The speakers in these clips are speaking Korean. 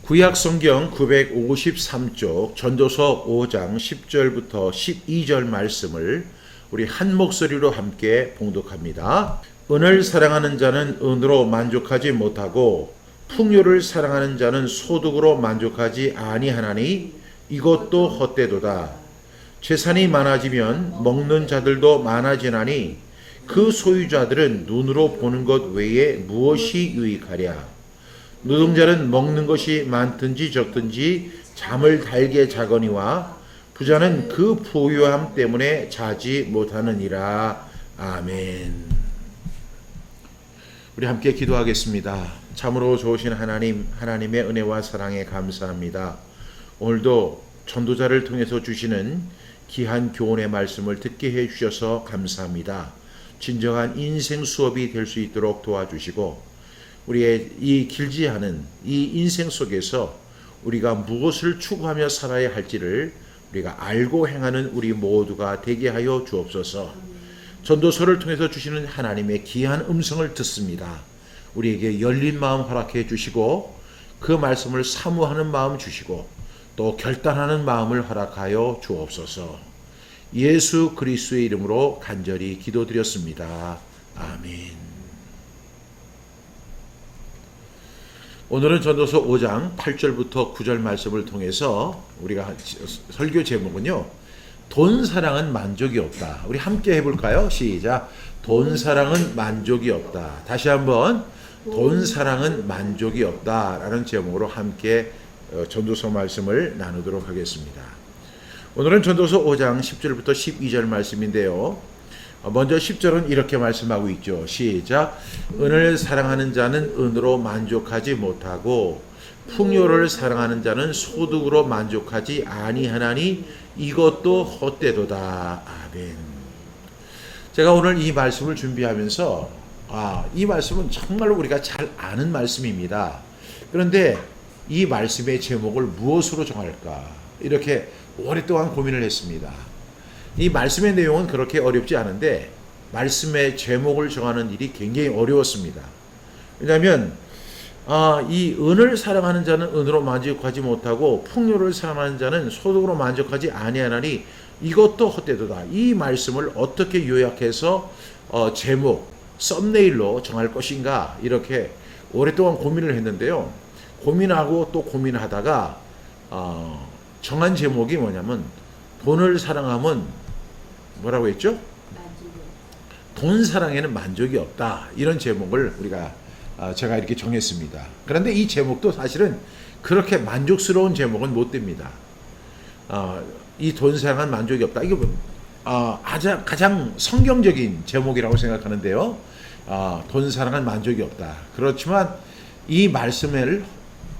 구약 성경 953쪽 전도서 5장 10절부터 12절 말씀을 우리 한 목소리로 함께 봉독합니다. 은을 사랑하는 자는 은으로 만족하지 못하고 풍요를 사랑하는 자는 소득으로 만족하지 아니하나니 이것도 헛되도다. 재산이 많아지면 먹는 자들도 많아지나니 그 소유자들은 눈으로 보는 것 외에 무엇이 유익하랴. 노동자는 먹는 것이 많든지 적든지 잠을 달게 자거니와 부자는 그 부유함 때문에 자지 못하느니라. 아멘. 우리 함께 기도하겠습니다. 참으로 좋으신 하나님, 하나님의 은혜와 사랑에 감사합니다. 오늘도 전도자를 통해서 주시는 귀한 교훈의 말씀을 듣게 해주셔서 감사합니다. 진정한 인생 수업이 될 수 있도록 도와주시고 우리의 이 길지 않은 이 인생 속에서 우리가 무엇을 추구하며 살아야 할지를 우리가 알고 행하는 우리 모두가 되게 하여 주옵소서. 전도서를 통해서 주시는 하나님의 귀한 음성을 듣습니다. 우리에게 열린 마음 허락해 주시고 그 말씀을 사모하는 마음 주시고 또 결단하는 마음을 허락하여 주옵소서. 예수 그리스도의 이름으로 간절히 기도드렸습니다. 아멘. 오늘은 전도서 5장 8절부터 9절 말씀을 통해서 우리가 설교 제목은요, 돈 사랑은 만족이 없다. 우리 함께 해볼까요? 시작. 돈 사랑은 만족이 없다. 다시 한번 돈 사랑은 만족이 없다 라는 제목으로 함께 전도서 말씀을 나누도록 하겠습니다. 오늘은 전도서 5장 10절부터 12절 말씀인데요, 먼저 10절은 이렇게 말씀하고 있죠. 시작. 은을 사랑하는 자는 은으로 만족하지 못하고 풍요를 사랑하는 자는 소득으로 만족하지 아니하나니 이것도 헛되도다. 아멘. 제가 오늘 이 말씀을 준비하면서 이 말씀은 정말로 우리가 잘 아는 말씀입니다. 그런데 이 말씀의 제목을 무엇으로 정할까? 이렇게 오랫동안 고민을 했습니다. 이 말씀의 내용은 그렇게 어렵지 않은데 말씀의 제목을 정하는 일이 굉장히 어려웠습니다. 왜냐하면 이 은을 사랑하는 자는 은으로 만족하지 못하고 풍요를 사랑하는 자는 소득으로 만족하지 아니하나니 이것도 헛되도다. 이 말씀을 어떻게 요약해서 제목, 썸네일로 정할 것인가 이렇게 오랫동안 고민을 했는데요. 고민하고 또 고민하다가 정한 제목이 뭐냐면 돈을 사랑하면 뭐라고 했죠? 돈 사랑에는 만족이 없다. 이런 제목을 제가 이렇게 정했습니다. 그런데 이 제목도 사실은 그렇게 만족스러운 제목은 못 됩니다. 이 돈 사랑은 만족이 없다. 이게 가장 성경적인 제목이라고 생각하는데요. 돈 사랑은 만족이 없다. 그렇지만 이 말씀을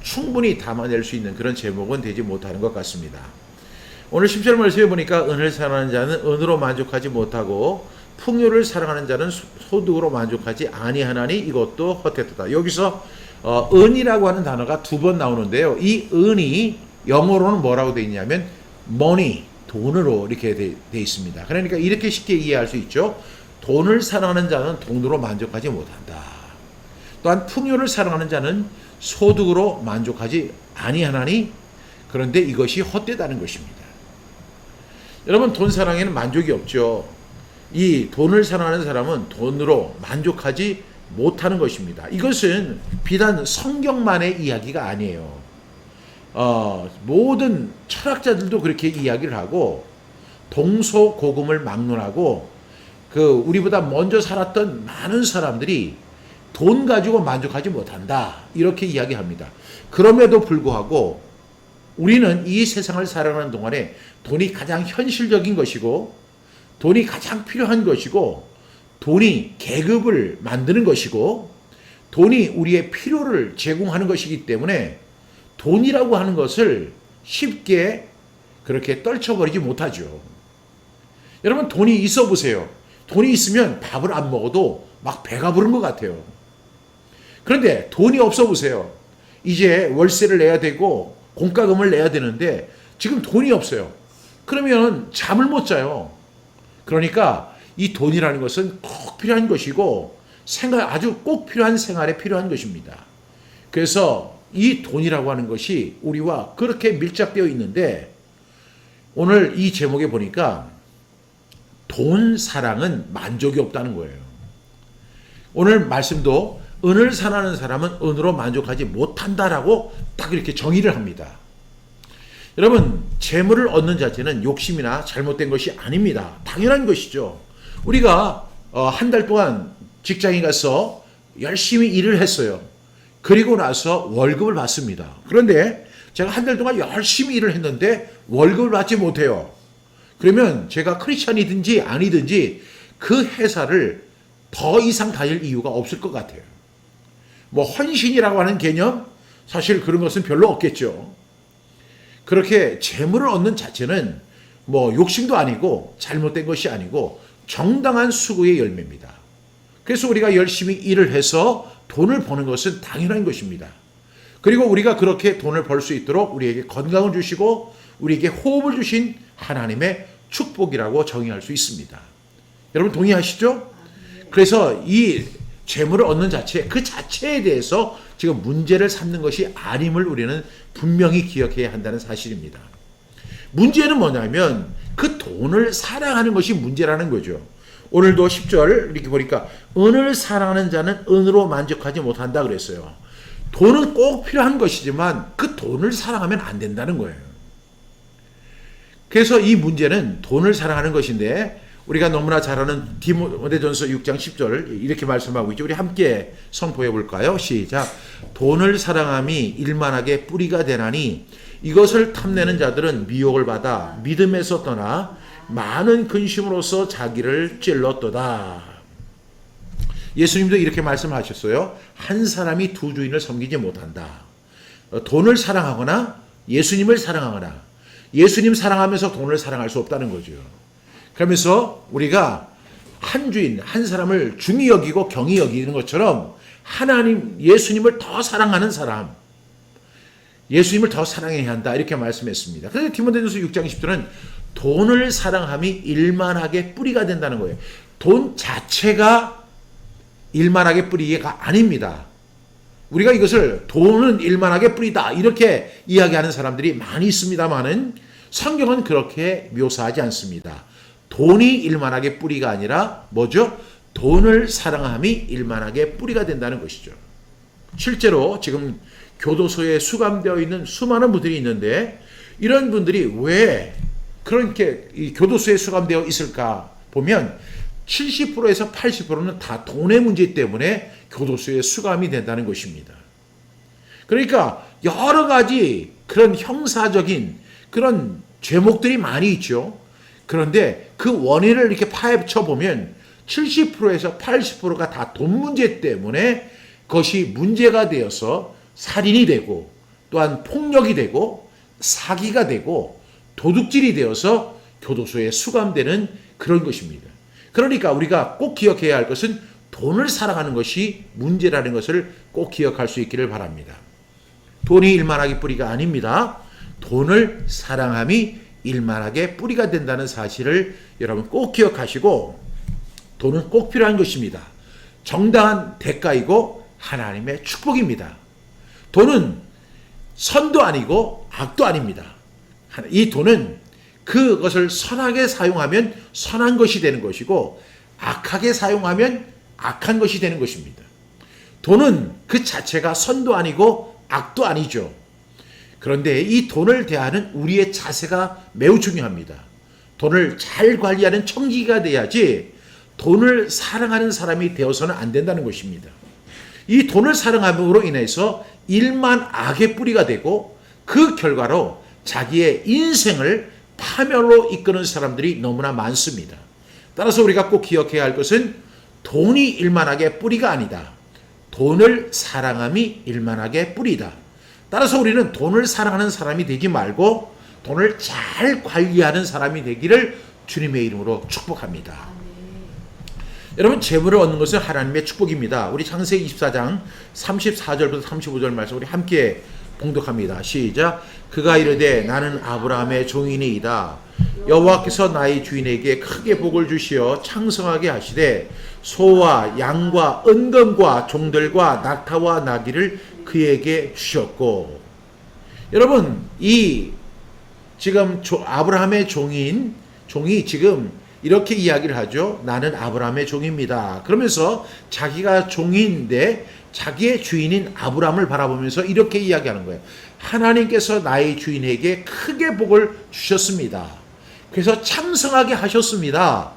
충분히 담아낼 수 있는 그런 제목은 되지 못하는 것 같습니다. 오늘 10절 말씀에 보니까 은을 사랑하는 자는 은으로 만족하지 못하고 풍요를 사랑하는 자는 소득으로 만족하지 아니하나니 이것도 헛되도다. 여기서 은이라고 하는 단어가 두 번 나오는데요. 이 은이 영어로는 뭐라고 되어 있냐면 money, 돈으로 이렇게 돼 있습니다. 그러니까 이렇게 쉽게 이해할 수 있죠. 돈을 사랑하는 자는 돈으로 만족하지 못한다. 또한 풍요를 사랑하는 자는 소득으로 만족하지 아니하나니 그런데 이것이 헛되다는 것입니다. 여러분, 돈 사랑에는 만족이 없죠. 이 돈을 사랑하는 사람은 돈으로 만족하지 못하는 것입니다. 이것은 비단 성경만의 이야기가 아니에요. 모든 철학자들도 그렇게 이야기를 하고 동서고금을 막론하고 우리보다 먼저 살았던 많은 사람들이 돈 가지고 만족하지 못한다. 이렇게 이야기합니다. 그럼에도 불구하고 우리는 이 세상을 살아가는 동안에 돈이 가장 현실적인 것이고 돈이 가장 필요한 것이고 돈이 계급을 만드는 것이고 돈이 우리의 필요를 제공하는 것이기 때문에 돈이라고 하는 것을 쉽게 그렇게 떨쳐버리지 못하죠. 여러분, 돈이 있어 보세요. 돈이 있으면 밥을 안 먹어도 막 배가 부른 것 같아요. 그런데 돈이 없어 보세요. 이제 월세를 내야 되고 공과금을 내야 되는데 지금 돈이 없어요. 그러면 잠을 못 자요. 그러니까 이 돈이라는 것은 꼭 필요한 것이고 아주 꼭 필요한 생활에 필요한 것입니다. 그래서 이 돈이라고 하는 것이 우리와 그렇게 밀착되어 있는데 오늘 이 제목에 보니까 돈 사랑은 만족이 없다는 거예요. 오늘 말씀도 은을 사랑하는 사람은 은으로 만족하지 못한다라고 딱 이렇게 정의를 합니다. 여러분, 재물을 얻는 자체는 욕심이나 잘못된 것이 아닙니다. 당연한 것이죠. 우리가 한 달 동안 직장에 가서 열심히 일을 했어요. 그리고 나서 월급을 받습니다. 그런데 제가 한 달 동안 열심히 일을 했는데 월급을 받지 못해요. 그러면 제가 크리스찬이든지 아니든지 그 회사를 더 이상 다닐 이유가 없을 것 같아요. 뭐 헌신이라고 하는 개념? 사실 그런 것은 별로 없겠죠. 그렇게 재물을 얻는 자체는 뭐 욕심도 아니고 잘못된 것이 아니고 정당한 수고의 열매입니다. 그래서 우리가 열심히 일을 해서 돈을 버는 것은 당연한 것입니다. 그리고 우리가 그렇게 돈을 벌 수 있도록 우리에게 건강을 주시고 우리에게 호흡을 주신 하나님의 축복이라고 정의할 수 있습니다. 여러분 동의하시죠? 그래서 이 재물을 얻는 자체, 그 자체에 대해서 지금 문제를 삼는 것이 아님을 우리는 분명히 기억해야 한다는 사실입니다. 문제는 뭐냐면 그 돈을 사랑하는 것이 문제라는 거죠. 오늘도 10절 이렇게 보니까 은을 사랑하는 자는 은으로 만족하지 못한다 그랬어요. 돈은 꼭 필요한 것이지만 그 돈을 사랑하면 안 된다는 거예요. 그래서 이 문제는 돈을 사랑하는 것인데 우리가 너무나 잘 아는 디모데전서 6장 10절 이렇게 말씀하고 있죠. 우리 함께 선포해 볼까요? 시작. 돈을 사랑함이 일만하게 뿌리가 되나니 이것을 탐내는 자들은 미혹을 받아 믿음에서 떠나 많은 근심으로써 자기를 찔렀도다. 예수님도 이렇게 말씀하셨어요. 한 사람이 두 주인을 섬기지 못한다. 돈을 사랑하거나 예수님을 사랑하거나 예수님 사랑하면서 돈을 사랑할 수 없다는 거죠. 그러면서 우리가 한 주인, 한 사람을 중히 여기고 경히 여기는 것처럼 하나님, 예수님을 더 사랑하는 사람, 예수님을 더 사랑해야 한다 이렇게 말씀했습니다. 그래서 디모데전서 6장 10절은 돈을 사랑함이 일만하게 뿌리가 된다는 거예요. 돈 자체가 일만하게 뿌리가 아닙니다. 우리가 이것을 돈은 일만하게 뿌리다 이렇게 이야기하는 사람들이 많이 있습니다만은 성경은 그렇게 묘사하지 않습니다. 돈이 일만하게 뿌리가 아니라 뭐죠? 돈을 사랑함이 일만하게 뿌리가 된다는 것이죠. 실제로 지금 교도소에 수감되어 있는 수많은 분들이 있는데 이런 분들이 왜 그렇게 이 교도소에 수감되어 있을까 보면 70%에서 80%는 다 돈의 문제 때문에 교도소에 수감이 된다는 것입니다. 그러니까 여러 가지 그런 형사적인 그런 죄목들이 많이 있죠. 그런데 그 원인을 이렇게 파헤쳐 보면 70%에서 80%가 다 돈 문제 때문에 그것이 문제가 되어서 살인이 되고 또한 폭력이 되고 사기가 되고 도둑질이 되어서 교도소에 수감되는 그런 것입니다. 그러니까 우리가 꼭 기억해야 할 것은 돈을 사랑하는 것이 문제라는 것을 꼭 기억할 수 있기를 바랍니다. 돈이 일만하게 뿌리가 아닙니다. 돈을 사랑함이 일만하게 뿌리가 된다는 사실을 여러분 꼭 기억하시고 돈은 꼭 필요한 것입니다. 정당한 대가이고 하나님의 축복입니다. 돈은 선도 아니고 악도 아닙니다. 이 돈은 그것을 선하게 사용하면 선한 것이 되는 것이고 악하게 사용하면 악한 것이 되는 것입니다. 돈은 그 자체가 선도 아니고 악도 아니죠. 그런데 이 돈을 대하는 우리의 자세가 매우 중요합니다. 돈을 잘 관리하는 청지기가 돼야지 돈을 사랑하는 사람이 되어서는 안 된다는 것입니다. 이 돈을 사랑함으로 인해서 일만 악의 뿌리가 되고 그 결과로 자기의 인생을 파멸로 이끄는 사람들이 너무나 많습니다. 따라서 우리가 꼭 기억해야 할 것은 돈이 일만하게 뿌리가 아니다. 돈을 사랑함이 일만하게 뿌리다. 따라서 우리는 돈을 사랑하는 사람이 되지 말고 돈을 잘 관리하는 사람이 되기를 주님의 이름으로 축복합니다. 여러분, 재물을 얻는 것은 하나님의 축복입니다. 우리 창세기 24장 34절부터 35절 말씀 우리 함께 봉독합니다. 시작. 그가 이르되 나는 아브라함의 종이니이다. 여호와께서 나의 주인에게 크게 복을 주시어 창성하게 하시되 소와 양과 은금과 종들과 낙타와 나귀를 그에게 주셨고. 여러분, 이 지금 아브라함의 종이 지금 이렇게 이야기를 하죠. 나는 아브라함의 종입니다. 그러면서 자기가 종인데 자기의 주인인 아브라함을 바라보면서 이렇게 이야기하는 거예요. 하나님께서 나의 주인에게 크게 복을 주셨습니다. 그래서 창성하게 하셨습니다.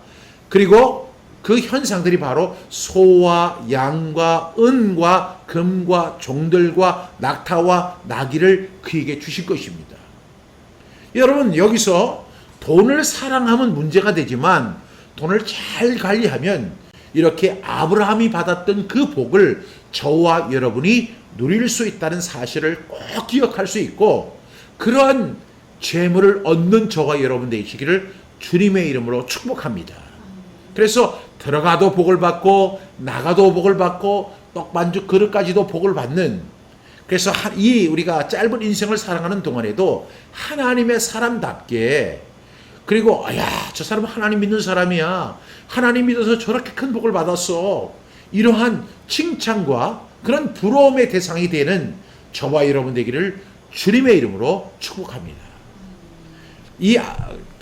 그리고 그 현상들이 바로 소와 양과 은과 금과 종들과 낙타와 나귀를 그에게 주실 것입니다. 여러분, 여기서 돈을 사랑하면 문제가 되지만 돈을 잘 관리하면 이렇게 아브라함이 받았던 그 복을 저와 여러분이 누릴 수 있다는 사실을 꼭 기억할 수 있고, 그러한 재물을 얻는 저와 여러분 되시기를 주님의 이름으로 축복합니다. 그래서 들어가도 복을 받고 나가도 복을 받고 떡반죽 그릇까지도 복을 받는, 그래서 이 우리가 짧은 인생을 살아가는 동안에도 하나님의 사람답게, 그리고 저 사람은 하나님 믿는 사람이야, 하나님 믿어서 저렇게 큰 복을 받았어, 이러한 칭찬과 그런 부러움의 대상이 되는 저와 여러분 되기를 주님의 이름으로 축복합니다.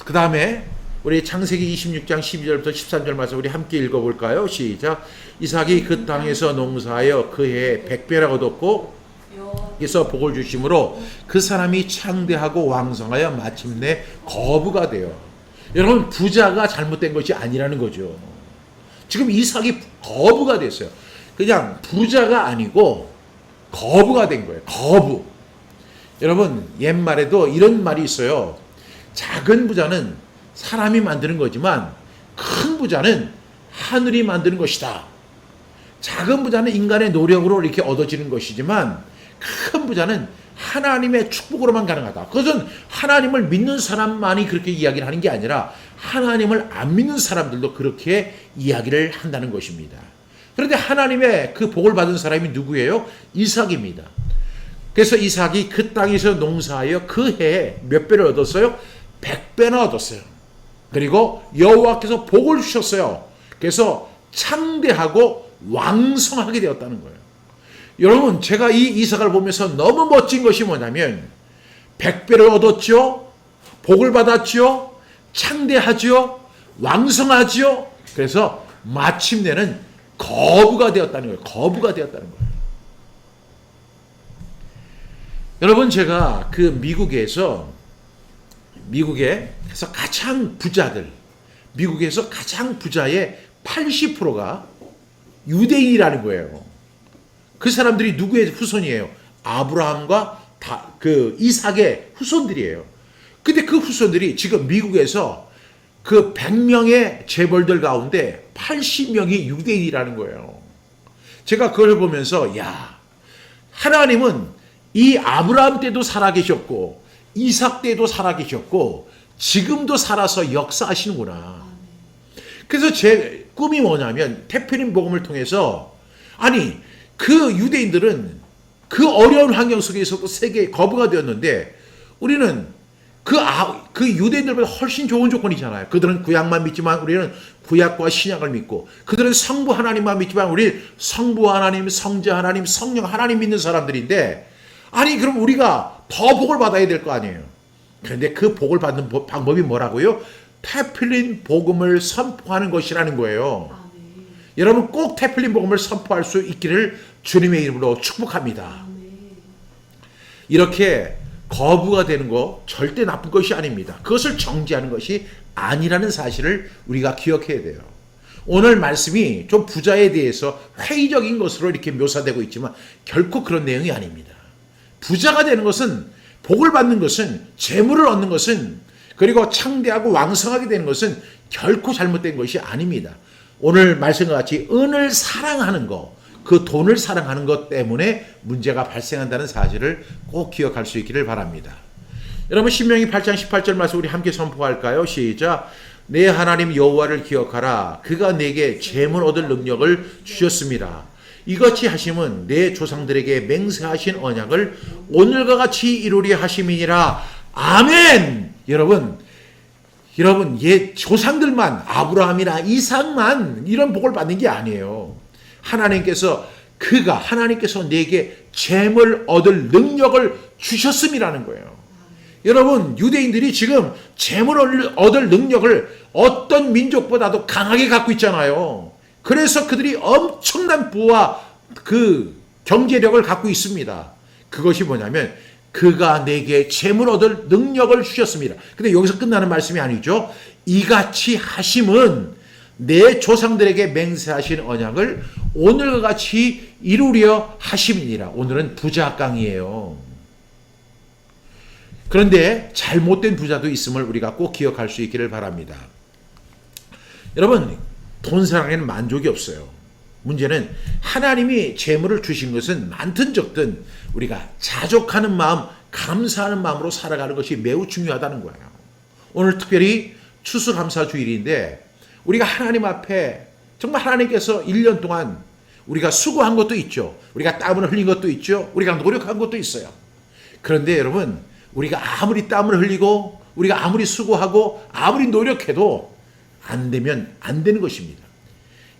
그 다음에 우리 창세기 26장 12절부터 13절 말씀 우리 함께 읽어볼까요? 시작. 이삭이 그 땅에서 농사하여 그 해에 100배라고 얻었고 여호와께서 복을 주심으로 그 사람이 창대하고 왕성하여 마침내 거부가 되어. 여러분, 부자가 잘못된 것이 아니라는 거죠. 지금 이삭이 거부가 됐어요. 그냥 부자가 아니고 거부가 된 거예요. 거부. 여러분, 옛말에도 이런 말이 있어요. 작은 부자는 사람이 만드는 거지만 큰 부자는 하늘이 만드는 것이다. 작은 부자는 인간의 노력으로 이렇게 얻어지는 것이지만 큰 부자는 하나님의 축복으로만 가능하다. 그것은 하나님을 믿는 사람만이 그렇게 이야기를 하는 게 아니라 하나님을 안 믿는 사람들도 그렇게 이야기를 한다는 것입니다. 그런데 하나님의 그 복을 받은 사람이 누구예요? 이삭입니다. 그래서 이삭이 그 땅에서 농사하여 그 해에 몇 배를 얻었어요? 100배나 얻었어요. 그리고 여호와께서 복을 주셨어요. 그래서 창대하고 왕성하게 되었다는 거예요. 여러분, 제가 이 이삭을 보면서 너무 멋진 것이 뭐냐면 100배를 얻었죠, 복을 받았죠, 창대하죠, 왕성하죠. 그래서 마침내는 거부가 되었다는 거예요. 거부가 되었다는 거예요. 여러분, 제가 그 미국에서 가장 부자들, 미국에서 가장 부자의 80%가 유대인이라는 거예요. 그 사람들이 누구의 후손이에요? 아브라함과 그 이삭의 후손들이에요. 근데 그 후손들이 지금 미국에서 그 100명의 재벌들 가운데 80명이 유대인이라는 거예요. 제가 그걸 보면서 하나님은 이 아브라함 때도 살아계셨고 이삭 때도 살아계셨고 지금도 살아서 역사하시는구나. 그래서 제 꿈이 뭐냐면 테필린 복음을 통해서, 아니 그 유대인들은 그 어려운 환경 속에서도 세계의 거부가 되었는데 우리는 그 유대인들보다 훨씬 좋은 조건이잖아요. 그들은 구약만 믿지만 우리는 구약과 신약을 믿고, 그들은 성부 하나님만 믿지만 우리는 성부 하나님, 성자 하나님, 성령 하나님 믿는 사람들인데, 아니 그럼 우리가 더 복을 받아야 될 거 아니에요. 그런데 그 복을 받는 방법이 뭐라고요? 테필린 복음을 선포하는 것이라는 거예요. 여러분, 꼭 테필린 복음을 선포할 수 있기를 주님의 이름으로 축복합니다. 이렇게 거부가 되는 거 절대 나쁜 것이 아닙니다. 그것을 정죄하는 것이 아니라는 사실을 우리가 기억해야 돼요. 오늘 말씀이 좀 부자에 대해서 회의적인 것으로 이렇게 묘사되고 있지만 결코 그런 내용이 아닙니다. 부자가 되는 것은, 복을 받는 것은, 재물을 얻는 것은, 그리고 창대하고 왕성하게 되는 것은 결코 잘못된 것이 아닙니다. 오늘 말씀과 같이 은을 사랑하는 것, 그 돈을 사랑하는 것 때문에 문제가 발생한다는 사실을 꼭 기억할 수 있기를 바랍니다. 여러분, 신명기 8장 18절 말씀 우리 함께 선포할까요? 시작. 내 하나님 여호와를 기억하라. 그가 내게 재물 얻을 능력을 주셨습니다. 이같이 하심은 내 조상들에게 맹세하신 언약을 오늘과 같이 이루려 하심이니라. 아멘. 여러분 옛 조상들만, 아브라함이나 이삭만 이런 복을 받는 게 아니에요. 하나님께서 그가 하나님께서 내게 재물 얻을 능력을 주셨음이라는 거예요. 여러분, 유대인들이 지금 재물을 얻을 능력을 어떤 민족보다도 강하게 갖고 있잖아요. 그래서 그들이 엄청난 부와 그 경제력을 갖고 있습니다. 그것이 뭐냐면 그가 내게 재물 얻을 능력을 주셨습니다. 근데 여기서 끝나는 말씀이 아니죠. 이같이 하심은 내 조상들에게 맹세하신 언약을 오늘과 같이 이루려 하심이니라. 오늘은 부자강이에요. 그런데 잘못된 부자도 있음을 우리가 꼭 기억할 수 있기를 바랍니다. 여러분, 돈 사랑에는 만족이 없어요. 문제는 하나님이 재물을 주신 것은 많든 적든 우리가 자족하는 마음, 감사하는 마음으로 살아가는 것이 매우 중요하다는 거예요. 오늘 특별히 추수감사주일인데 우리가 하나님 앞에 정말 하나님께서 1년 동안 우리가 수고한 것도 있죠. 우리가 땀을 흘린 것도 있죠. 우리가 노력한 것도 있어요. 그런데 여러분, 우리가 아무리 땀을 흘리고 우리가 아무리 수고하고 아무리 노력해도 안 되면 안 되는 것입니다.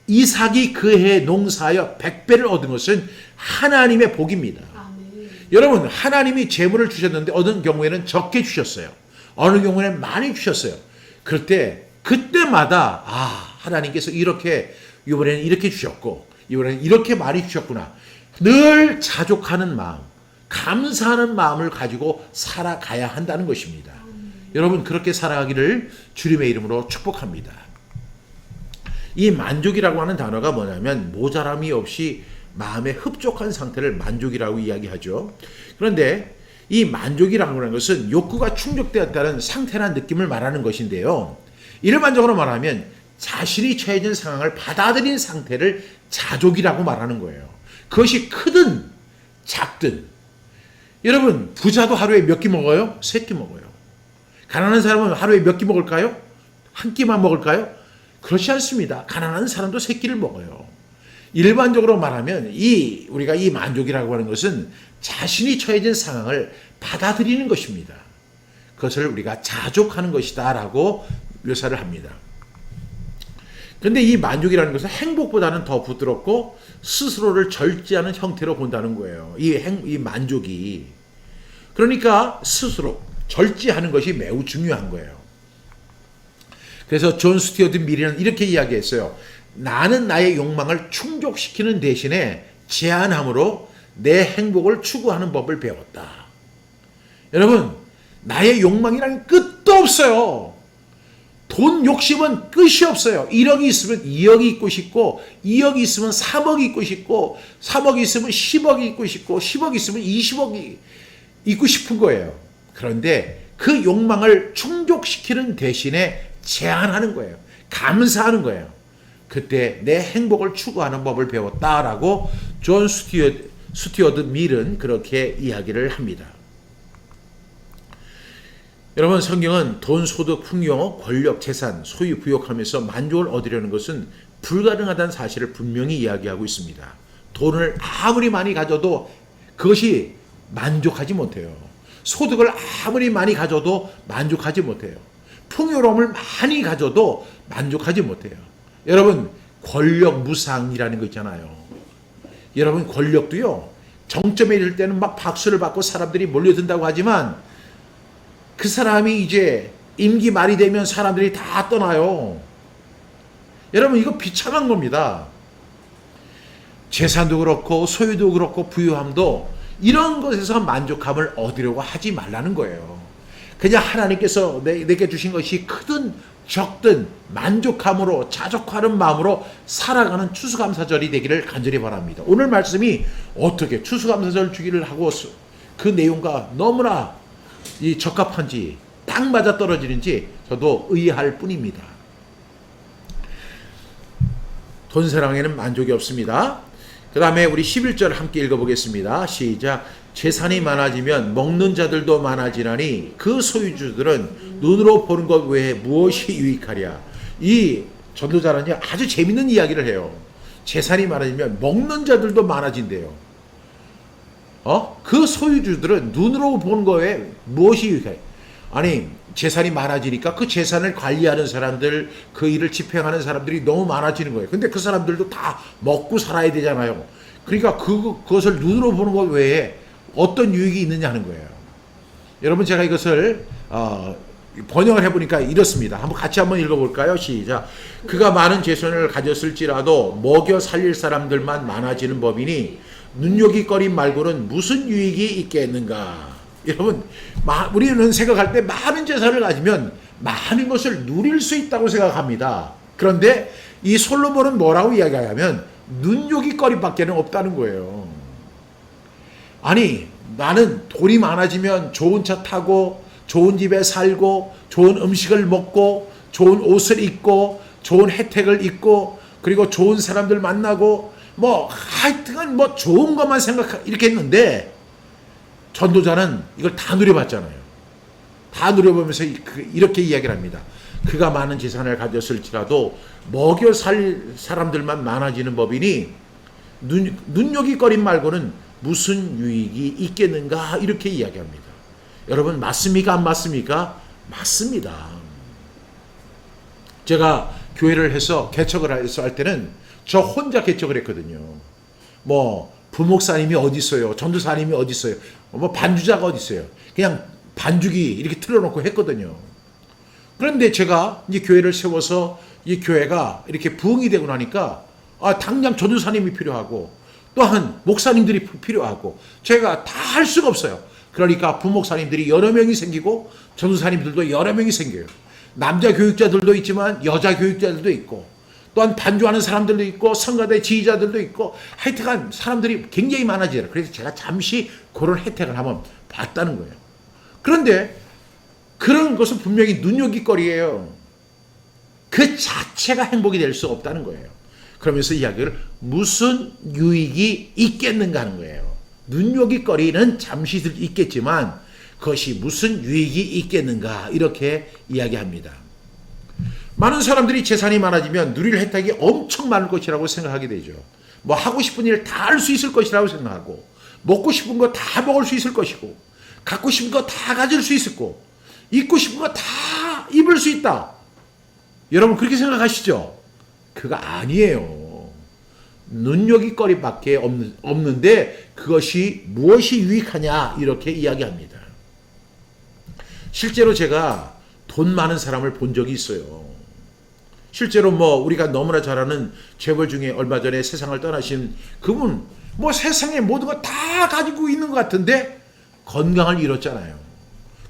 이삭이 그해 농사하여 100배를 얻은 것은 하나님의 복입니다. 아멘. 여러분, 하나님이 재물을 주셨는데 어느 경우에는 적게 주셨어요. 어느 경우에는 많이 주셨어요. 그때마다 하나님께서 이렇게 이번에는 이렇게 주셨고 이번에는 이렇게 많이 주셨구나. 늘 자족하는 마음, 감사하는 마음을 가지고 살아가야 한다는 것입니다. 여러분, 그렇게 살아가기를 주님의 이름으로 축복합니다. 이 만족이라고 하는 단어가 뭐냐면 모자람이 없이 마음에 흡족한 상태를 만족이라고 이야기하죠. 그런데 이 만족이라고 하는 것은 욕구가 충족되었다는 상태나 느낌을 말하는 것인데요. 일반적으로 말하면 자신이 처해진 상황을 받아들인 상태를 자족이라고 말하는 거예요. 그것이 크든 작든. 여러분, 부자도 하루에 몇 끼 먹어요? 3끼 먹어요. 가난한 사람은 하루에 몇 끼 먹을까요? 한 끼만 먹을까요? 그렇지 않습니다. 가난한 사람도 3끼를 먹어요. 일반적으로 말하면 우리가 이 만족이라고 하는 것은 자신이 처해진 상황을 받아들이는 것입니다. 그것을 우리가 자족하는 것이다 라고 묘사를 합니다. 그런데 이 만족이라는 것은 행복보다는 더 부드럽고 스스로를 절제하는 형태로 본다는 거예요. 이 만족이. 그러니까 스스로 절제하는 것이 매우 중요한 거예요. 그래서 존 스튜어트 밀은 이렇게 이야기했어요. 나는 나의 욕망을 충족시키는 대신에 제한함으로 내 행복을 추구하는 법을 배웠다. 여러분, 나의 욕망이란 끝도 없어요. 돈 욕심은 끝이 없어요. 1억이 있으면 2억이 있고 싶고 2억이 있으면 3억이 있고 싶고 3억이 있으면 10억이 있고 싶고 10억이 있으면 20억이 있고 싶은 거예요. 그런데 그 욕망을 충족시키는 대신에 제한하는 거예요. 감사하는 거예요. 그때 내 행복을 추구하는 법을 배웠다라고 존 스튜어트 밀은 그렇게 이야기를 합니다. 여러분, 성경은 돈, 소득, 풍요, 권력, 재산, 소유, 부욕하면서 만족을 얻으려는 것은 불가능하다는 사실을 분명히 이야기하고 있습니다. 돈을 아무리 많이 가져도 그것이 만족하지 못해요. 소득을 아무리 많이 가져도 만족하지 못해요. 풍요로움을 많이 가져도 만족하지 못해요. 여러분, 권력 무상이라는 거 있잖아요. 여러분, 권력도요, 정점에 이를 때는 막 박수를 받고 사람들이 몰려든다고 하지만 그 사람이 이제 임기 말이 되면 사람들이 다 떠나요. 여러분, 이거 비참한 겁니다. 재산도 그렇고 소유도 그렇고 부유함도 이런 것에서 만족함을 얻으려고 하지 말라는 거예요. 그냥 하나님께서 내게 주신 것이 크든 적든 만족함으로 자족하는 마음으로 살아가는 추수감사절이 되기를 간절히 바랍니다. 오늘 말씀이 어떻게 추수감사절 주기를 하고 그 내용과 너무나 적합한지 딱 맞아 떨어지는지 저도 의아할 뿐입니다. 돈 사랑에는 만족이 없습니다. 그 다음에 우리 11절 함께 읽어보겠습니다. 시작. 재산이 많아지면 먹는 자들도 많아지나니 그 소유주들은 눈으로 보는 것 외에 무엇이 유익하랴. 이 전도자는 아주 재밌는 이야기를 해요. 재산이 많아지면 먹는 자들도 많아진대요. 그 소유주들은 눈으로 보는 것 외에 무엇이 유익하랴. 아니, 재산이 많아지니까 그 재산을 관리하는 사람들, 그 일을 집행하는 사람들이 너무 많아지는 거예요. 근데 그 사람들도 다 먹고 살아야 되잖아요. 그러니까 그것을 눈으로 보는 것 외에 어떤 유익이 있느냐 하는 거예요. 여러분 제가 이것을 번역을 해보니까 이렇습니다. 같이 한번 읽어볼까요? 시작. 그가 많은 재산을 가졌을지라도 먹여 살릴 사람들만 많아지는 법이니 눈요깃거림 말고는 무슨 유익이 있겠는가. 여러분 우리는 생각할 때 많은 재산을 가지면 많은 것을 누릴 수 있다고 생각합니다. 그런데 이 솔로몬은 뭐라고 이야기하냐면 눈요깃거림밖에는 없다는 거예요. 아니 나는 돈이 많아지면 좋은 차 타고 좋은 집에 살고 좋은 음식을 먹고 좋은 옷을 입고 좋은 혜택을 입고 그리고 좋은 사람들 만나고 뭐 하여튼 뭐 좋은 것만 이렇게 했는데 전도자는 이걸 다 누려봤잖아요. 다 누려보면서 이렇게 이야기를 합니다. 그가 많은 재산을 가졌을지라도 먹여 살 사람들만 많아지는 법이니 눈요깃거림 말고는 무슨 유익이 있겠는가 이렇게 이야기합니다. 여러분 맞습니까? 안 맞습니까? 맞습니다. 제가 교회를 해서 개척을 해서 할 때는 저 혼자 개척을 했거든요. 뭐 부목사님이 어디 있어요? 전도사님이 어디 있어요? 뭐 반주자가 어디 있어요? 그냥 반주기 이렇게 틀어놓고 했거든요. 그런데 제가 이제 교회를 세워서 이 교회가 이렇게 부흥이 되고 나니까 당장 전도사님이 필요하고 또한 목사님들이 필요하고 제가 다 할 수가 없어요. 그러니까 부목사님들이 여러 명이 생기고 전도사님들도 여러 명이 생겨요. 남자 교육자들도 있지만 여자 교육자들도 있고 또한 반주하는 사람들도 있고 성가대 지휘자들도 있고 하여튼간 사람들이 굉장히 많아져요. 그래서 제가 잠시 그런 혜택을 한번 봤다는 거예요. 그런데 그런 것은 분명히 눈요깃거리예요. 그 자체가 행복이 될 수 없다는 거예요. 그러면서 이야기를 무슨 유익이 있겠는가 하는 거예요. 눈요깃거리는 잠시 있겠지만 그것이 무슨 유익이 있겠는가 이렇게 이야기합니다. 많은 사람들이 재산이 많아지면 누릴 혜택이 엄청 많을 것이라고 생각하게 되죠. 뭐 하고 싶은 일을 다 할 수 있을 것이라고 생각하고 먹고 싶은 거 다 먹을 수 있을 것이고 갖고 싶은 거 다 가질 수 있을 거고 입고 싶은 거 다 입을 수 있다. 여러분 그렇게 생각하시죠? 그거 아니에요. 눈요깃거리밖에 없는데 그것이 무엇이 유익하냐 이렇게 이야기합니다. 실제로 제가 돈 많은 사람을 본 적이 있어요. 실제로 뭐 우리가 너무나 잘 아는 재벌 중에 얼마 전에 세상을 떠나신 그분 뭐 세상에 모든 거 다 가지고 있는 것 같은데 건강을 잃었잖아요.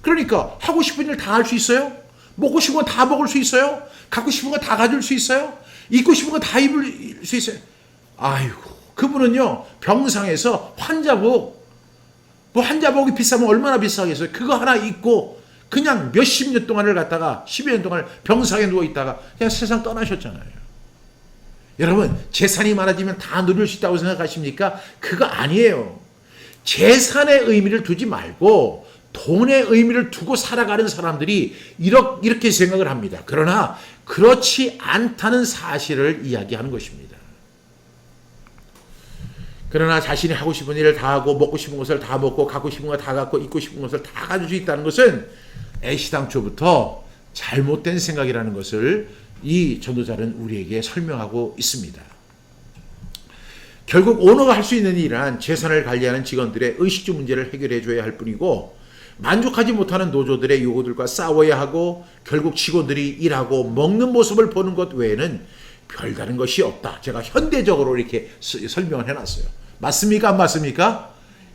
그러니까 하고 싶은 일 다 할 수 있어요? 먹고 싶은 거 다 먹을 수 있어요? 갖고 싶은 거 다 가질 수 있어요? 입고 싶은 거 다 입을 수 있어요? 아이고 그분은요 병상에서 환자복 뭐 환자복이 비싸면 얼마나 비싸겠어요? 그거 하나 입고 그냥 몇십 년 동안을 갖다가 10여 년 동안 병상에 누워 있다가 그냥 세상 떠나셨잖아요. 여러분 재산이 많아지면 다 누릴 수 있다고 생각하십니까? 그거 아니에요. 재산의 의미를 두지 말고 돈의 의미를 두고 살아가는 사람들이 이렇게 생각을 합니다. 그러나 그렇지 않다는 사실을 이야기하는 것입니다. 그러나 자신이 하고 싶은 일을 다 하고 먹고 싶은 것을 다 먹고 갖고 싶은 거 다 갖고 입고 싶은 것을 다 가질 수 있다는 것은 애시당초부터 잘못된 생각이라는 것을 이 전도자는 우리에게 설명하고 있습니다. 결국 오너가 할 수 있는 일은 재산을 관리하는 직원들의 의식주 문제를 해결해 줘야 할 뿐이고 만족하지 못하는 노조들의 요구들과 싸워야 하고 결국 직원들이 일하고 먹는 모습을 보는 것 외에는 별다른 것이 없다. 제가 현대적으로 이렇게 설명을 해놨어요. 맞습니까? 안 맞습니까?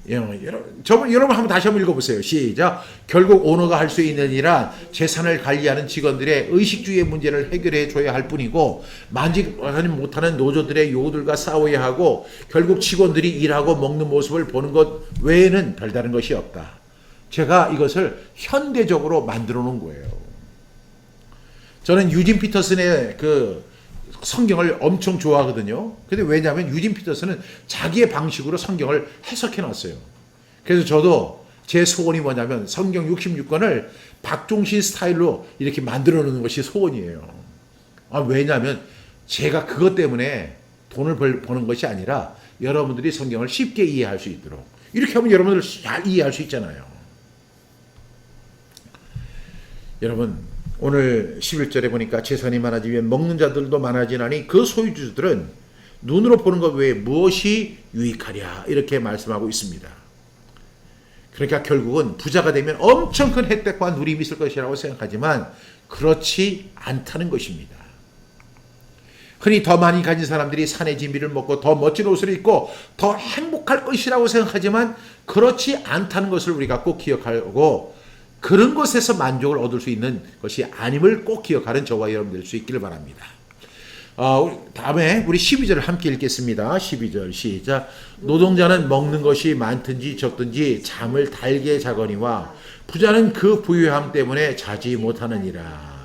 여러분 한번 다시 한번 읽어보세요. 시작. 결국 오너가 할 수 있는 일은 재산을 관리하는 직원들의 의식주의 문제를 해결해 줘야 할 뿐이고 만족하지 못하는 노조들의 요구들과 싸워야 하고 결국 직원들이 일하고 먹는 모습을 보는 것 외에는 별다른 것이 없다. 제가 이것을 현대적으로 만들어 놓은 거예요. 저는 유진 피터슨의 그 성경을 엄청 좋아하거든요. 근데 왜냐하면 유진 피터슨은 자기의 방식으로 성경을 해석해 놨어요. 그래서 저도 제 소원이 뭐냐면 성경 66권을 박종신 스타일로 이렇게 만들어 놓는 것이 소원이에요. 왜냐하면 제가 그것 때문에 돈을 버는 것이 아니라 여러분들이 성경을 쉽게 이해할 수 있도록 이렇게 하면 여러분들 잘 이해할 수 있잖아요. 여러분 오늘 11절에 보니까 재산이 많아지면 먹는 자들도 많아지나니 그 소유주들은 눈으로 보는 것 외에 무엇이 유익하랴 이렇게 말씀하고 있습니다. 그러니까 결국은 부자가 되면 엄청 큰 혜택과 누림이 있을 것이라고 생각하지만 그렇지 않다는 것입니다. 흔히 더 많이 가진 사람들이 산의 진미를 먹고 더 멋진 옷을 입고 더 행복할 것이라고 생각하지만 그렇지 않다는 것을 우리가 꼭 기억하고 그런 것에서 만족을 얻을 수 있는 것이 아님을 꼭 기억하는 저와 여러분 될 수 있기를 바랍니다. 다음에 우리 12절을 함께 읽겠습니다. 12절 시작. 노동자는 먹는 것이 많든지 적든지 잠을 달게 자거니와 부자는 그 부유함 때문에 자지 못하느니라.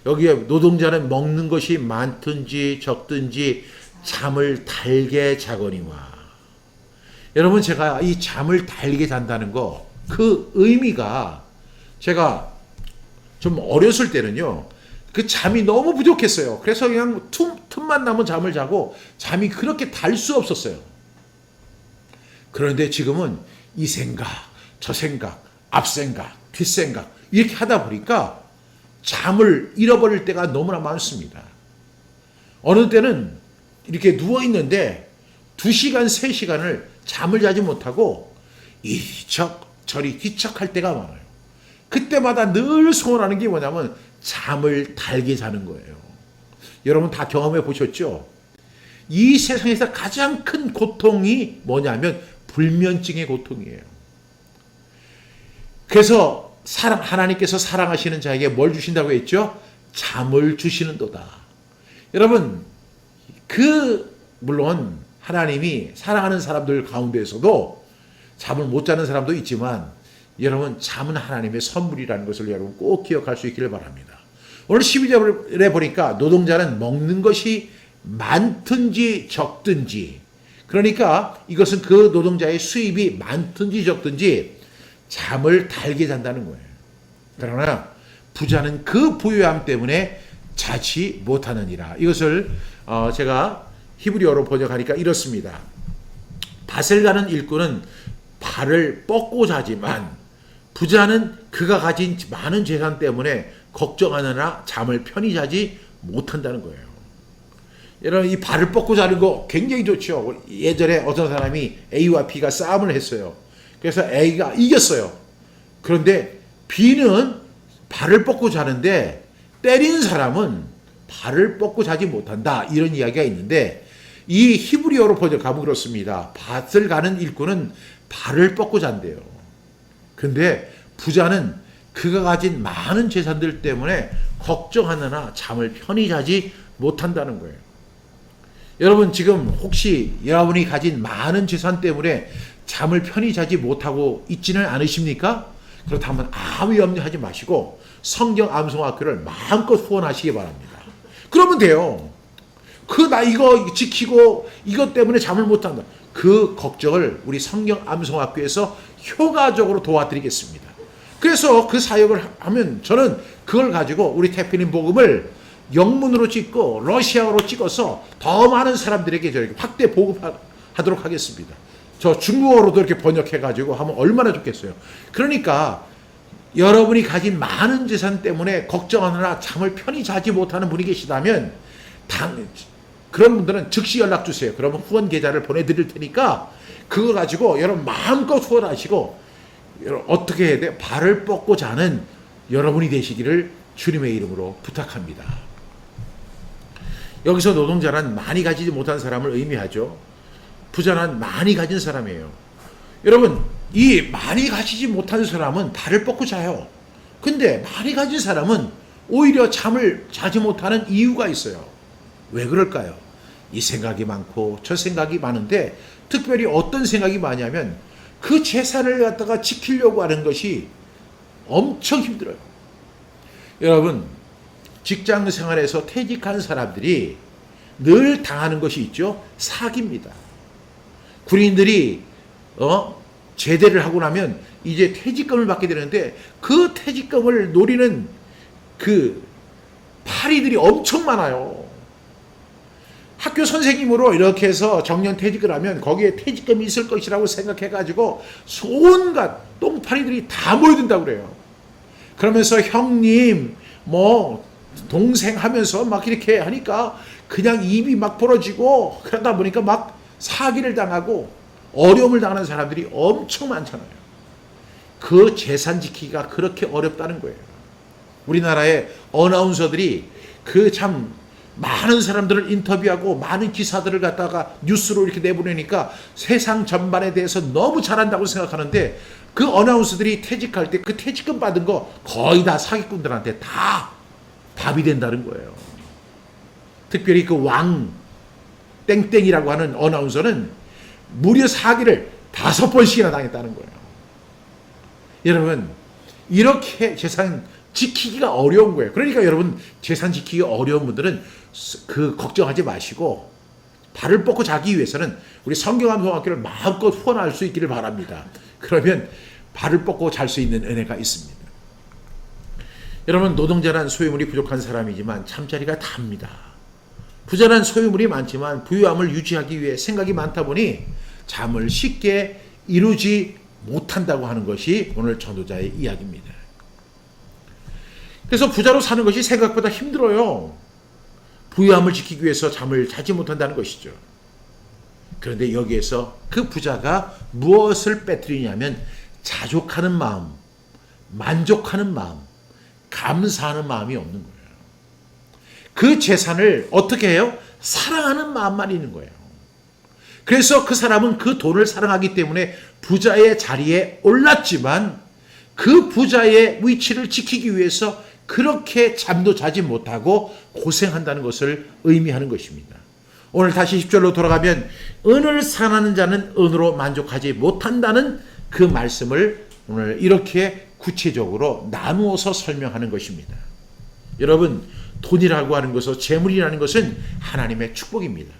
여기에 노동자는 먹는 것이 많든지 적든지 잠을 달게 자거니와. 여러분 제가 이 잠을 달게 잔다는 거 그 의미가 제가 좀 어렸을 때는요. 그 잠이 너무 부족했어요. 그래서 그냥 틈만 나면 잠을 자고 잠이 그렇게 달 수 없었어요. 그런데 지금은 이 생각, 저 생각, 앞 생각, 뒷 생각 이렇게 하다 보니까 잠을 잃어버릴 때가 너무나 많습니다. 어느 때는 이렇게 누워있는데 2시간, 3시간을 잠을 자지 못하고 이리저리 뒤척할 때가 많아요. 그때마다 늘 소원하는 게 뭐냐면 잠을 달게 자는 거예요. 여러분 다 경험해 보셨죠? 이 세상에서 가장 큰 고통이 뭐냐면 불면증의 고통이에요. 그래서 하나님께서 사랑하시는 자에게 뭘 주신다고 했죠? 잠을 주시는도다. 여러분 물론 하나님이 사랑하는 사람들 가운데에서도 잠을 못 자는 사람도 있지만 여러분 잠은 하나님의 선물이라는 것을 여러분 꼭 기억할 수 있기를 바랍니다. 오늘 12절에 보니까 노동자는 먹는 것이 많든지 적든지, 그러니까 이것은 그 노동자의 수입이 많든지 적든지 잠을 달게 잔다는 거예요. 그러나 부자는 그 부유함 때문에 자지 못하느니라. 이것을 제가 히브리어로 번역하니까 이렇습니다. 밭을 가는 일꾼은 발을 뻗고 자지만 부자는 그가 가진 많은 재산 때문에 걱정하느라 잠을 편히 자지 못한다는 거예요. 여러분 이 발을 뻗고 자는 거 굉장히 좋죠. 예전에 어떤 사람이 A와 B가 싸움을 했어요. 그래서 A가 이겼어요. 그런데 B는 발을 뻗고 자는데 때리는 사람은 발을 뻗고 자지 못한다. 이런 이야기가 있는데 이 히브리어로 번역하면 그렇습니다. 밭을 가는 일꾼은 발을 뻗고 잔대요. 근데 부자는 그가 가진 많은 재산들 때문에 걱정하느라 잠을 편히 자지 못한다는 거예요. 여러분 지금 혹시 여러분이 가진 많은 재산 때문에 잠을 편히 자지 못하고 있지는 않으십니까? 그렇다면 아무 염려하지 마시고 성경 암송학교를 마음껏 후원하시기 바랍니다. 그러면 돼요. 나 이거 지키고 이것 때문에 잠을 못 잔다. 그 걱정을 우리 성경 암송학교에서 효과적으로 도와드리겠습니다. 그래서 그 사역을 하면 저는 그걸 가지고 우리 태필린 복음을 영문으로 찍고 러시아어로 찍어서 더 많은 사람들에게 저렇게 확대 보급하도록 하겠습니다. 저 중국어로도 이렇게 번역해가지고 하면 얼마나 좋겠어요. 그러니까 여러분이 가진 많은 재산 때문에 걱정하느라 잠을 편히 자지 못하는 분이 계시다면 그런 분들은 즉시 연락 주세요. 그러면 후원 계좌를 보내드릴 테니까 그거 가지고 여러분 마음껏 후원하시고 어떻게 해야 돼요? 발을 뻗고 자는 여러분이 되시기를 주님의 이름으로 부탁합니다. 여기서 노동자란 많이 가지지 못한 사람을 의미하죠. 부자는 많이 가진 사람이에요. 여러분 이 많이 가지지 못한 사람은 발을 뻗고 자요. 근데 많이 가진 사람은 오히려 잠을 자지 못하는 이유가 있어요. 왜 그럴까요? 이 생각이 많고 저 생각이 많은데 특별히 어떤 생각이 많냐면 그 재산을 갖다가 지키려고 하는 것이 엄청 힘들어요. 여러분 직장 생활에서 퇴직한 사람들이 늘 당하는 것이 있죠. 사기입니다. 군인들이 제대를 하고 나면 이제 퇴직금을 받게 되는데 그 퇴직금을 노리는 그 파리들이 엄청 많아요. 학교 선생님으로 이렇게 해서 정년 퇴직을 하면 거기에 퇴직금이 있을 것이라고 생각해가지고 온갖 똥파리들이 다 모여든다고 그래요. 그러면서 형님 동생 하면서 막 이렇게 하니까 그냥 입이 막 벌어지고 그러다 보니까 막 사기를 당하고 어려움을 당하는 사람들이 엄청 많잖아요. 그 재산 지키기가 그렇게 어렵다는 거예요. 우리나라의 어나운서들이 그 참 많은 사람들을 인터뷰하고 많은 기사들을 갖다가 뉴스로 이렇게 내보내니까 세상 전반에 대해서 너무 잘한다고 생각하는데 그 어나운서들이 퇴직할 때 그 퇴직금 받은 거 거의 다 사기꾼들한테 다 밥이 된다는 거예요. 특별히 그 왕 땡땡이라고 하는 어나운서는 무려 사기를 5번씩이나 당했다는 거예요. 여러분, 이렇게 재산 지키기가 어려운 거예요. 그러니까 여러분, 재산 지키기 어려운 분들은 그 걱정하지 마시고 발을 뻗고 자기 위해서는 우리 성경암송학교를 마음껏 후원할 수 있기를 바랍니다. 그러면 발을 뻗고 잘 수 있는 은혜가 있습니다. 여러분, 노동자란 소유물이 부족한 사람이지만 잠자리가 답니다. 부자란 소유물이 많지만 부유함을 유지하기 위해 생각이 많다 보니 잠을 쉽게 이루지 못한다고 하는 것이 오늘 전도자의 이야기입니다. 그래서 부자로 사는 것이 생각보다 힘들어요. 부유함을 지키기 위해서 잠을 자지 못한다는 것이죠. 그런데 여기에서 그 부자가 무엇을 빼뜨리냐면 자족하는 마음, 만족하는 마음, 감사하는 마음이 없는 거예요. 그 재산을 어떻게 해요? 사랑하는 마음만 있는 거예요. 그래서 그 사람은 그 돈을 사랑하기 때문에 부자의 자리에 올랐지만 그 부자의 위치를 지키기 위해서 그렇게 잠도 자지 못하고 고생한다는 것을 의미하는 것입니다. 오늘 다시 10절로 돌아가면 은을 사랑하는 자는 은으로 만족하지 못한다는 그 말씀을 오늘 이렇게 구체적으로 나누어서 설명하는 것입니다. 여러분, 돈이라고 하는 것은, 재물이라는 것은 하나님의 축복입니다.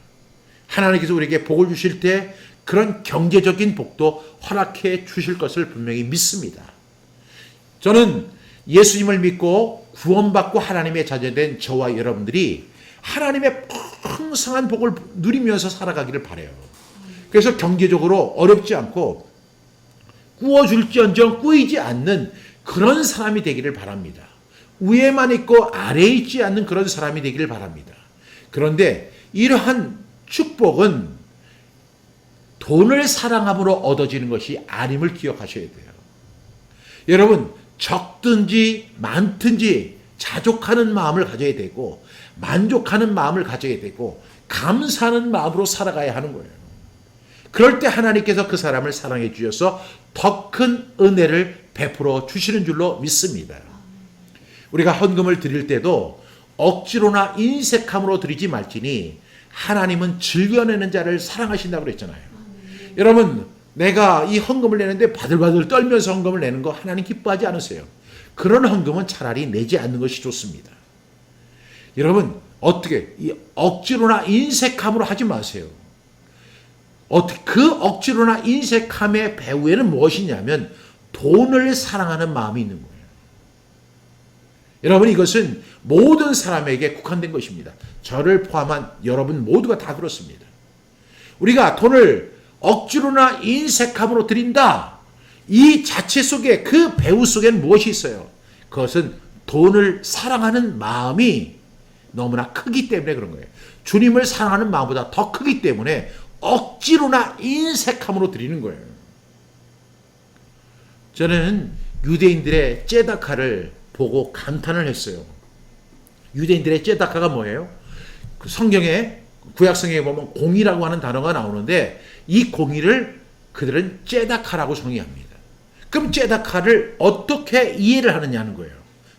하나님께서 우리에게 복을 주실 때 그런 경제적인 복도 허락해 주실 것을 분명히 믿습니다. 저는 예수님을 믿고 구원받고 하나님의 자녀된 저와 여러분들이 하나님의 풍성한 복을 누리면서 살아가기를 바라요. 그래서 경제적으로 어렵지 않고 꾸어줄지언정 꾸이지 않는 그런 사람이 되기를 바랍니다. 위에만 있고 아래에 있지 않는 그런 사람이 되기를 바랍니다. 그런데 이러한 축복은 돈을 사랑함으로 얻어지는 것이 아님을 기억하셔야 돼요. 여러분, 적든지 많든지 자족하는 마음을 가져야 되고 만족하는 마음을 가져야 되고 감사하는 마음으로 살아가야 하는 거예요. 그럴 때 하나님께서 그 사람을 사랑해 주셔서 더 큰 은혜를 베풀어 주시는 줄로 믿습니다. 우리가 헌금을 드릴 때도 억지로나 인색함으로 드리지 말지니 하나님은 즐겨내는 자를 사랑하신다고 그랬잖아요. 여러분, 내가 이 헌금을 내는데 바들바들 떨면서 헌금을 내는 거 하나님 기뻐하지 않으세요. 그런 헌금은 차라리 내지 않는 것이 좋습니다. 여러분, 어떻게 억지로나 인색함으로 하지 마세요. 그 억지로나 인색함의 배후에는 무엇이냐면 돈을 사랑하는 마음이 있는 거예요. 여러분, 이것은 모든 사람에게 국한된 것입니다. 저를 포함한 여러분 모두가 다 그렇습니다. 우리가 돈을 억지로나 인색함으로 드린다. 이 자체 속에, 그 배후 속에는 무엇이 있어요? 그것은 돈을 사랑하는 마음이 너무나 크기 때문에 그런 거예요. 주님을 사랑하는 마음보다 더 크기 때문에 억지로나 인색함으로 드리는 거예요. 저는 유대인들의 째다카를 보고 감탄을 했어요. 유대인들의 째다카가 뭐예요? 그 성경에, 구약성경에 보면 공의라고 하는 단어가 나오는데 이 공의를 그들은 째다카라고 정의합니다. 그럼 째다카를 어떻게 이해를 하느냐는 거예요.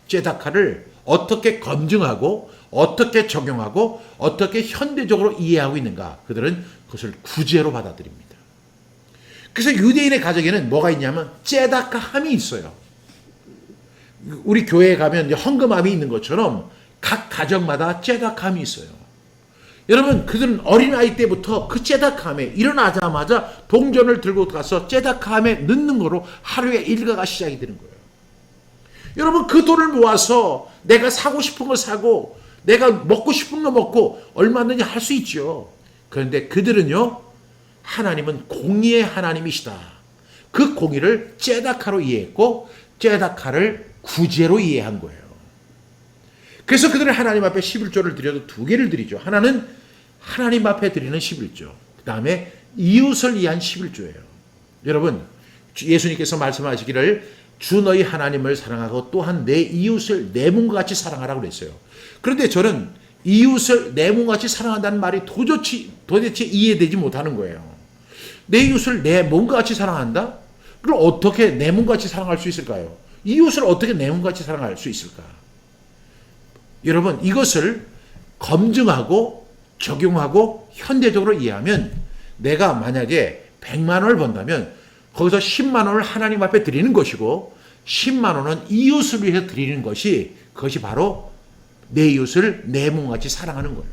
째다카를 어떻게 검증하고 어떻게 적용하고 어떻게 현대적으로 이해하고 있는가? 그들은 그것을 구제로 받아들입니다. 그래서 유대인의 가정에는 뭐가 있냐면 째다카함이 있어요. 우리 교회에 가면 헌금함이 있는 것처럼 각 가정마다 째다카함이 있어요. 여러분, 그들은 어린아이 때부터 그 째다카함에 일어나자마자 동전을 들고 가서 째다카함에 넣는 거로 하루의 일과가 시작이 되는 거예요. 여러분, 그 돈을 모아서 내가 사고 싶은 거 사고 내가 먹고 싶은 거 먹고 얼마든지 할 수 있죠. 그런데 그들은요, 하나님은 공의의 하나님이시다. 그 공의를 째다카로 이해했고 째다카를 구제로 이해한 거예요. 그래서 그들은 하나님 앞에 11조를 드려도 두 개를 드리죠. 하나는 하나님 앞에 드리는 11조, 그 다음에 이웃을 위한 11조예요. 여러분, 예수님께서 말씀하시기를 주 너희 하나님을 사랑하고 또한 내 이웃을 내 몸과 같이 사랑하라고 그랬어요. 그런데 저는 이웃을 내 몸과 같이 사랑한다는 말이 도대체 이해되지 못하는 거예요. 내 이웃을 내 몸과 같이 사랑한다? 그럼 어떻게 내 몸과 같이 사랑할 수 있을까요? 이웃을 어떻게 내 몸과 같이 사랑할 수 있을까? 여러분, 이것을 검증하고 적용하고 현대적으로 이해하면 내가 만약에 100만 원을 번다면 거기서 10만 원을 하나님 앞에 드리는 것이고 10만 원은 이웃을 위해서 드리는 것이, 그것이 바로 내 이웃을 내 몸같이 사랑하는 거예요.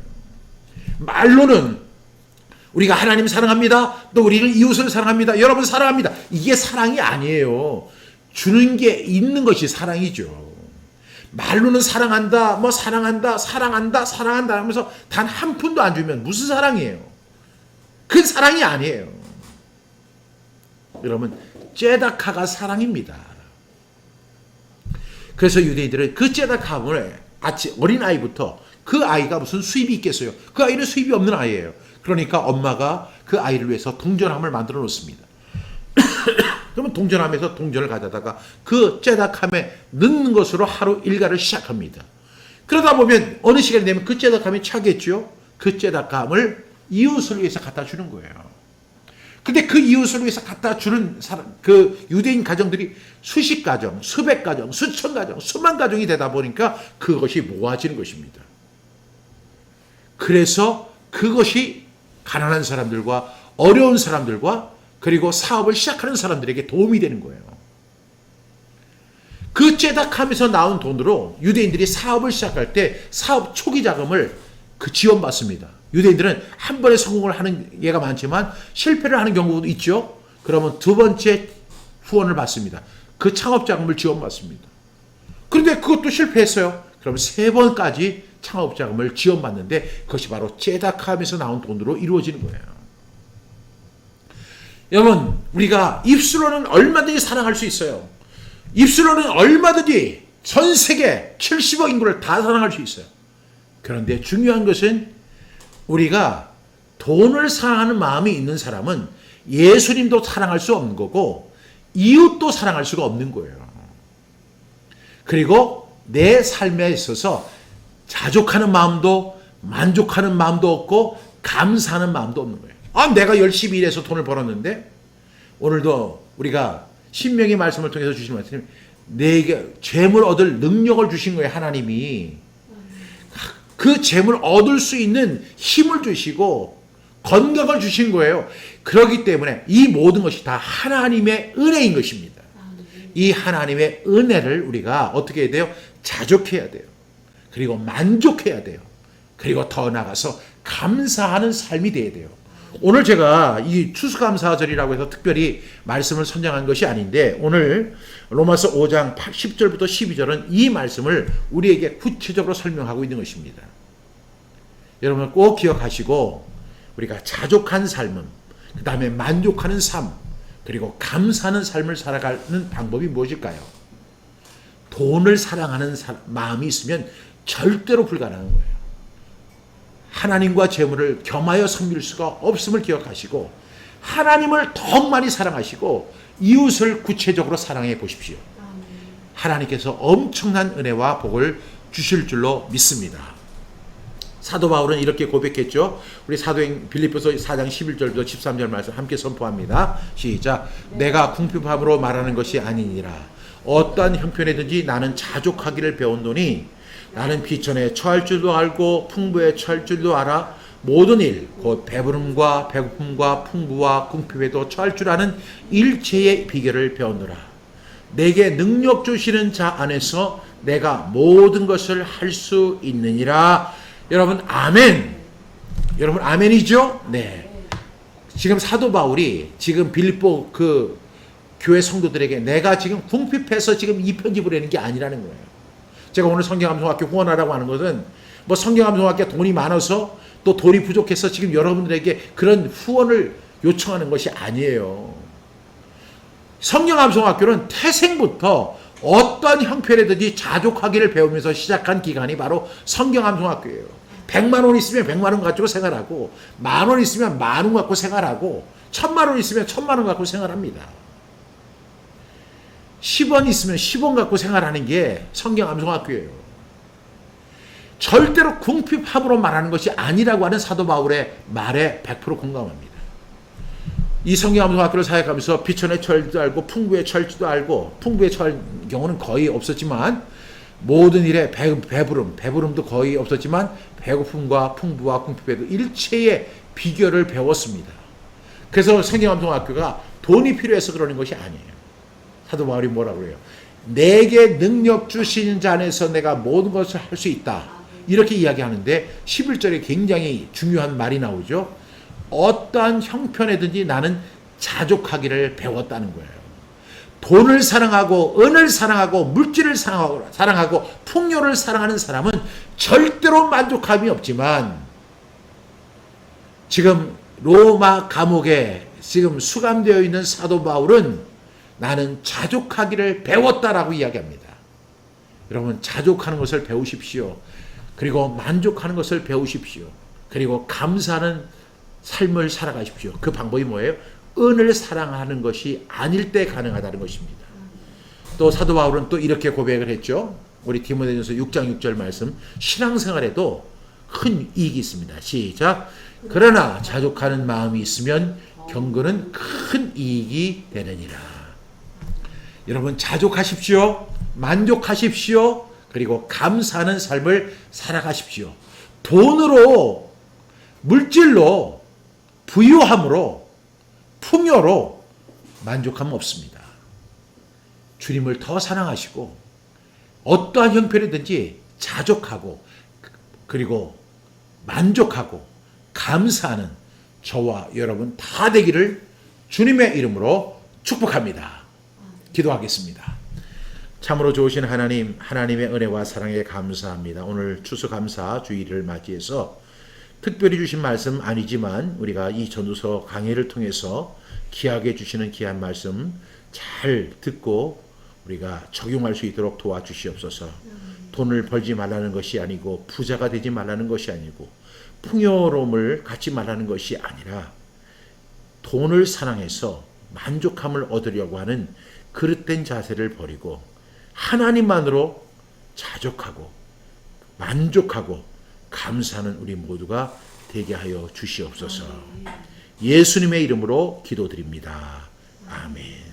말로는 우리가 하나님 사랑합니다. 또 우리는 이웃을 사랑합니다. 여러분 사랑합니다. 이게 사랑이 아니에요. 주는 게 있는 것이 사랑이죠. 말로는 사랑한다, 뭐 사랑한다, 사랑한다, 사랑한다 하면서 단 한 푼도 안 주면 무슨 사랑이에요? 그건 사랑이 아니에요. 여러분, 째다카가 사랑입니다. 그래서 유대인들은 그 째다카함을 어린 아이부터, 그 아이가 무슨 수입이 있겠어요? 그 아이는 수입이 없는 아이예요. 그러니까 엄마가 그 아이를 위해서 동전함을 만들어 놓습니다. 그러면 동전함에서 동전을 가져다가 그 째다함에 넣는 것으로 하루 일과를 시작합니다. 그러다 보면 어느 시간이 되면 그 째다함이 차겠죠. 그 째다함을 이웃을 위해서 갖다 주는 거예요. 근데 그 이웃을 위해서 갖다 주는 그 유대인 가정들이 수십 가정, 수백 가정, 수천 가정, 수만 가정이 되다 보니까 그것이 모아지는 것입니다. 그래서 그것이 가난한 사람들과 어려운 사람들과 그리고 사업을 시작하는 사람들에게 도움이 되는 거예요. 그 째닥함에서 나온 돈으로 유대인들이 사업을 시작할 때 사업 초기 자금을 지원받습니다. 유대인들은 한 번에 성공을 하는 예가 많지만 실패를 하는 경우도 있죠. 그러면 두 번째 후원을 받습니다. 그 창업 자금을 지원받습니다. 그런데 그것도 실패했어요. 그러면 세 번까지 창업 자금을 지원받는데 그것이 바로 째닥함에서 나온 돈으로 이루어지는 거예요. 여러분, 우리가 입술로는 얼마든지 사랑할 수 있어요. 입술로는 얼마든지 전 세계 70억 인구를 다 사랑할 수 있어요. 그런데 중요한 것은 우리가 돈을 사랑하는 마음이 있는 사람은 예수님도 사랑할 수 없는 거고 이웃도 사랑할 수가 없는 거예요. 그리고 내 삶에 있어서 자족하는 마음도 만족하는 마음도 없고 감사하는 마음도 없는 거예요. 내가 열심히 일해서 돈을 벌었는데, 오늘도 우리가 신명의 말씀을 통해서 주신 말씀이 내게 재물 얻을 능력을 주신 거예요. 하나님이 그 재물 얻을 수 있는 힘을 주시고 건강을 주신 거예요. 그렇기 때문에 이 모든 것이 다 하나님의 은혜인 것입니다. 이 하나님의 은혜를 우리가 어떻게 해야 돼요? 자족해야 돼요. 그리고 만족해야 돼요. 그리고 더 나아가서 감사하는 삶이 돼야 돼요. 오늘 제가 이 추수감사절이라고 해서 특별히 말씀을 선정한 것이 아닌데, 오늘 로마서 5장 10절부터 12절은 이 말씀을 우리에게 구체적으로 설명하고 있는 것입니다. 여러분 꼭 기억하시고, 우리가 자족한 삶은, 그 다음에 만족하는 삶, 그리고 감사하는 삶을 살아가는 방법이 무엇일까요? 돈을 사랑하는 마음이 있으면 절대로 불가능한 거예요. 하나님과 재물을 겸하여 섬길 수가 없음을 기억하시고, 하나님을 더욱 많이 사랑하시고 이웃을 구체적으로 사랑해 보십시오. 하나님께서 엄청난 은혜와 복을 주실 줄로 믿습니다. 사도 바울은 이렇게 고백했죠. 우리 사도행 빌립보서 4장 11절부터 13절 말씀 함께 선포합니다. 시작. 내가 궁핍함으로 말하는 것이 아니니라. 어떠한 형편이든지 나는 자족하기를 배웠노니 나는 비천에 처할 줄도 알고 풍부에 처할 줄도 알아. 모든 일, 곧 배부름과 배고픔과 풍부와 궁핍에도 처할 줄 아는 일체의 비결을 배웠노라. 내게 능력 주시는 자 안에서 내가 모든 것을 할 수 있느니라. 여러분 아멘. 여러분 아멘이죠? 네. 지금 사도 바울이 지금 빌립보 그 교회 성도들에게 내가 지금 궁핍해서 지금 이 편집을 하는 게 아니라는 거예요. 제가 오늘 성경암송학교 후원하라고 하는 것은 뭐 성경암송학교 돈이 많아서 또 돈이 부족해서 지금 여러분들에게 그런 후원을 요청하는 것이 아니에요. 성경암송학교는 태생부터 어떤 형편이든지 자족하기를 배우면서 시작한 기간이 바로 성경암송학교예요. 100만 원 있으면 100만 원 가지고 생활하고, 10,000원 있으면 10,000원 갖고 생활하고, 1,000만 원 있으면 1,000만 원 갖고 생활합니다. 10원 있으면 10원 갖고 생활하는 게 성경암송학교예요. 절대로 궁핍함으로 말하는 것이 아니라고 하는 사도 바울의 말에 100% 공감합니다. 이 성경암송학교를 사역하면서 비천의 철도 알고 풍부의 철지도 알고, 풍부의 철 경우는 거의 없었지만 모든 일에 배부름도 거의 없었지만 배고픔과 풍부와 궁핍에도 일체의 비결을 배웠습니다. 그래서 성경암송학교가 돈이 필요해서 그러는 것이 아니에요. 사도 바울이 뭐라고 그래요? 내게 능력 주시는 자 안에서 내가 모든 것을 할 수 있다. 이렇게 이야기하는데 11절에 굉장히 중요한 말이 나오죠. 어떠한 형편에든지 나는 자족하기를 배웠다는 거예요. 돈을 사랑하고 은을 사랑하고 물질을 사랑하고 풍요를 사랑하는 사람은 절대로 만족함이 없지만, 지금 로마 감옥에 지금 수감되어 있는 사도 바울은 나는 자족하기를 배웠다라고 이야기합니다. 여러분, 자족하는 것을 배우십시오. 그리고 만족하는 것을 배우십시오. 그리고 감사하는 삶을 살아가십시오. 그 방법이 뭐예요? 은을 사랑하는 것이 아닐 때 가능하다는 것입니다. 또 사도 바울은 또 이렇게 고백을 했죠. 우리 디모데전서 6장 6절 말씀, 신앙생활에도 큰 이익이 있습니다. 시작. 그러나 자족하는 마음이 있으면 경건은 큰 이익이 되느니라. 여러분, 자족하십시오. 만족하십시오. 그리고 감사하는 삶을 살아가십시오. 돈으로, 물질로, 부유함으로, 풍요로 만족함은 없습니다. 주님을 더 사랑하시고 어떠한 형편이든지 자족하고 그리고 만족하고 감사하는 저와 여러분 다 되기를 주님의 이름으로 축복합니다. 기도하겠습니다. 참으로 좋으신 하나님, 하나님의 은혜와 사랑에 감사합니다. 오늘 추수감사 주일을 맞이해서 특별히 주신 말씀 아니지만 우리가 이 전도서 강해를 통해서 귀하게 주시는 귀한 말씀 잘 듣고 우리가 적용할 수 있도록 도와주시옵소서. 돈을 벌지 말라는 것이 아니고 부자가 되지 말라는 것이 아니고 풍요로움을 갖지 말라는 것이 아니라 돈을 사랑해서 만족함을 얻으려고 하는 그릇된 자세를 버리고 하나님만으로 자족하고 만족하고 감사하는 우리 모두가 되게 하여 주시옵소서. 예수님의 이름으로 기도드립니다. 아멘.